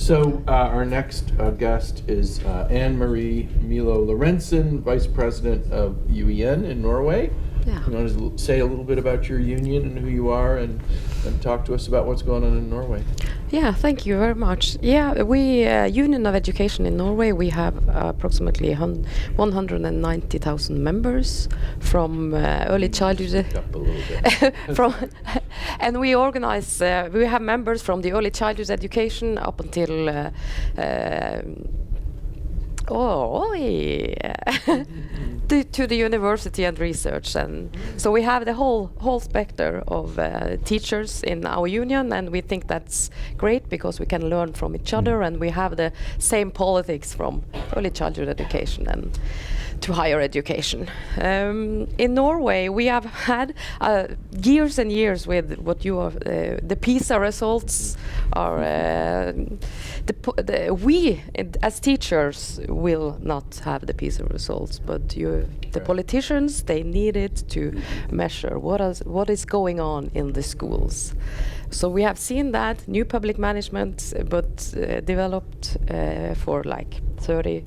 So our next guest is Anne-Marie Milo Lorentzen, Vice President of UEN in Norway. Yeah. You want to say a little bit about your union and who you are, and talk to us about what's going on in Norway? Yeah, thank you very much. Yeah, we Union of Education in Norway. We have approximately 190,000 members from early childhood. Up a little bit. And we organize. We have members from the early childhood education up until. To the university and research, and so we have the whole spectrum of teachers in our union, and we think that's great because we can learn from each other, and we have the same politics from early childhood education and to higher education. In Norway, we have had years and years with what you are. The PISA results are. We as teachers will not have the PISA results, but the politicians, they needed to measure what is going on in the schools. So we have seen that new public management, but developed for like 30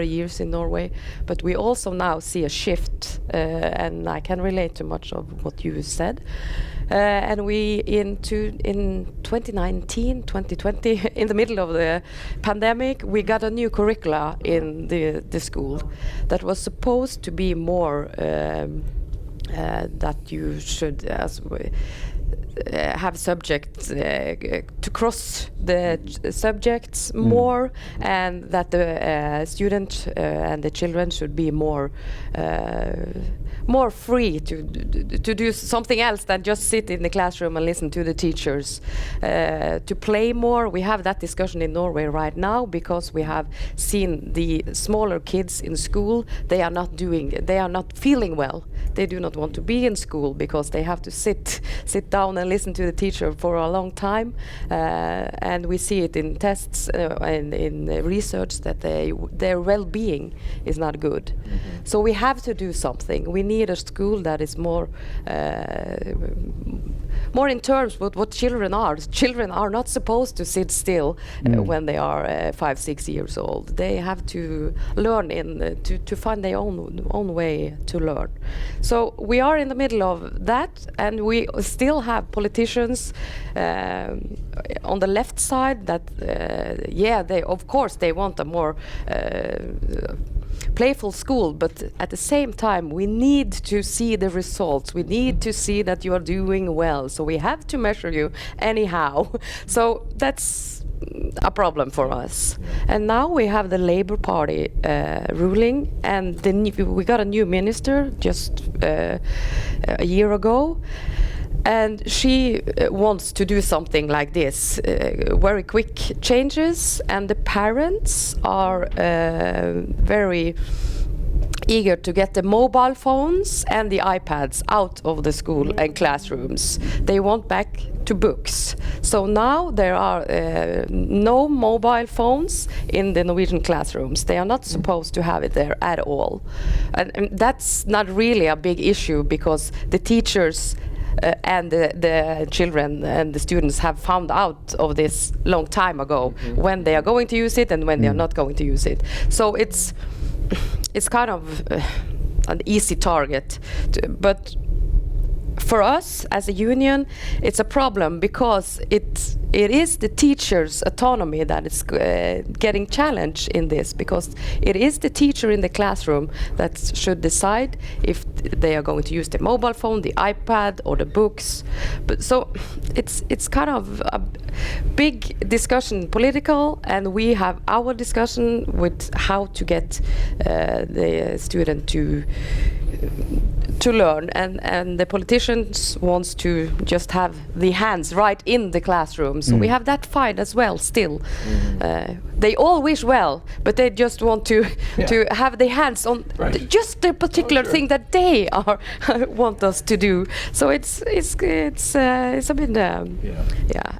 years in Norway, but we also now see a shift, and I can relate to much of what you said. And we in 2019, 2020, in the middle of the pandemic, we got a new curricula in the school that was supposed to be more that you should have subjects to cross the subjects more, and that the student and the children should be more free to do something else than just sit in the classroom and listen to the teachers, to play more. We have that discussion in Norway right now because we have seen the smaller kids in school. They are not feeling well. They do not want to be in school because they have to sit down and listen to the teacher for a long time, and we see it in tests and in research that their well-being is not good. So we have to do something. We need a school that is more in terms with what children are. Children are not supposed to sit still when they are 5-6 years old. They have to learn to find their own way to learn. So we are in the middle of that, and we still have politicians on the left side that they of course they want a more playful school, but at the same time we need to see the results. We need to see that you are doing well, so we have to measure you anyhow. So that's a problem for us. And now we have the Labour Party ruling, and we got a new minister just a year ago, and she wants to do something like this, very quick changes, and the parents are very eager to get the mobile phones and the iPads out of the school and classrooms. They want back to books. So now there are no mobile phones in the Norwegian classrooms. They are not supposed to have it there at all. And that's not really a big issue because the teachers and the children and the students have found out of this long time ago, when they are going to use it and when they are not going to use it. So it's kind of an easy target, but for us as a union, it's a problem because it is the teacher's autonomy that is getting challenged in this, because it is the teacher in the classroom that should decide if they are going to use the mobile phone, the iPad, or the books. But so it's kind of a big discussion, political, and we have our discussion with how to get the student to learn, and the politicians wants to just have the hands right in the classroom. So we have that fight as well still. They all wish well, but they just want to have the hands on just the particular thing that they are want us to do. So it's a bit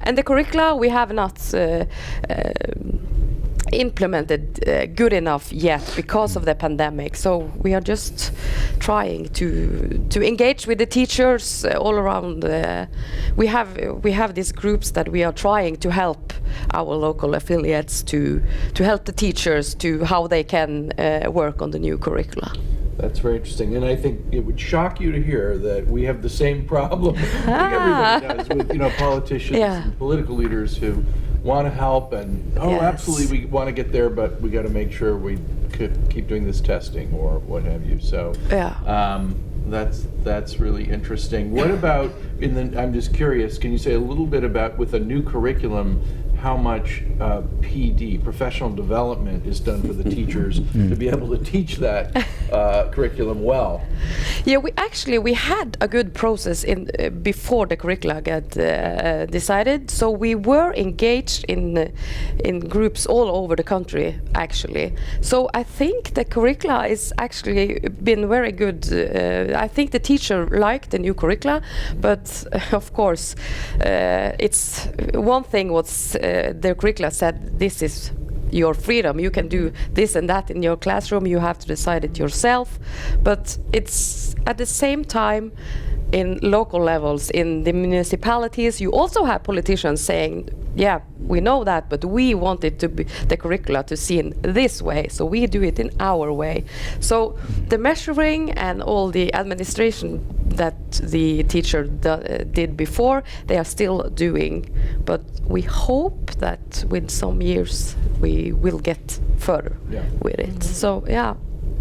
and the curricula we have not implemented good enough yet because of the pandemic. So we are just trying to engage with the teachers all around. We have these groups that we are trying to help our local affiliates to help the teachers to how they can work on the new curricula. That's very interesting, and I think it would shock you to hear that we have the same problem. I think everybody does with politicians and political leaders who want to help, and absolutely we want to get there, but we got to make sure we could keep doing this testing or what have you. So that's really interesting. What about I'm just curious, can you say a little bit about, with a new curriculum, how much PD, professional development, is done for the teachers to be able to teach that curriculum well? Yeah, we had a good process before the curricula got decided. So we were engaged in groups all over the country, actually. So I think the curricula is actually been very good. I think the teacher liked the new curricula, but of course, it's one thing was the curricula said, this is your freedom. You can do this and that in your classroom. You have to decide it yourself. But it's at the same time, in local levels, in the municipalities, you also have politicians saying, yeah, we know that, but we want it to be the curricula to see in this way, so we do it in our way. So the measuring and all the administration that the teacher did before, they are still doing. But we hope that with some years we will get further with it. So, yeah.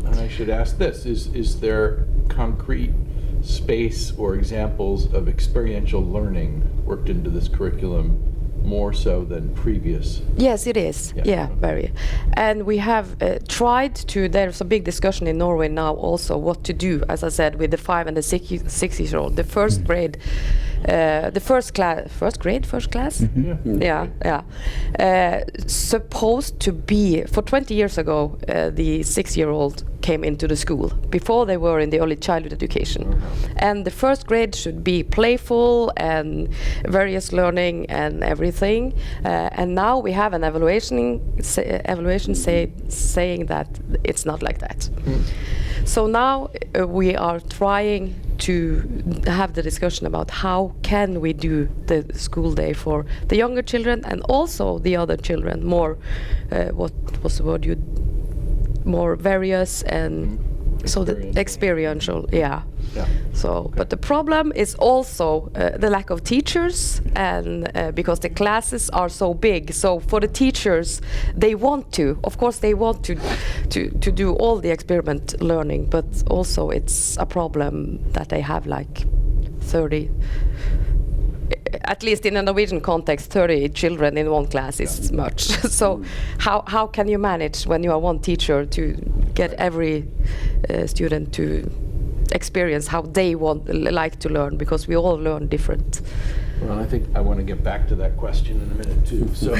And I should ask this, is there concrete space or examples of experiential learning worked into this curriculum more so than previous? Yes, it is. Yeah, very. And we have tried to, there's a big discussion in Norway now also what to do, as I said, with the 5 and the 6-year-old. The first grade, the first class? Supposed to be, for 20 years ago, the 6-year-old came into the school. Before they were in the early childhood education. And the first grade should be playful and various learning and everything. And now we have an evaluation saying that it's not like that. So now we are trying to have the discussion about how can we do the school day for the younger children and also the other children more, what was the word more various and so the experiential, So, but the problem is also the lack of teachers, and because the classes are so big. So for the teachers, they want to, of course, they want to do all the experiment learning, but also it's a problem that they have like 30. At least in a Norwegian context, 30 children in one class is much. So how can you manage when you are one teacher to get every student to experience how they like to learn, because we all learn different. Well, I think I want to get back to that question in a minute too. So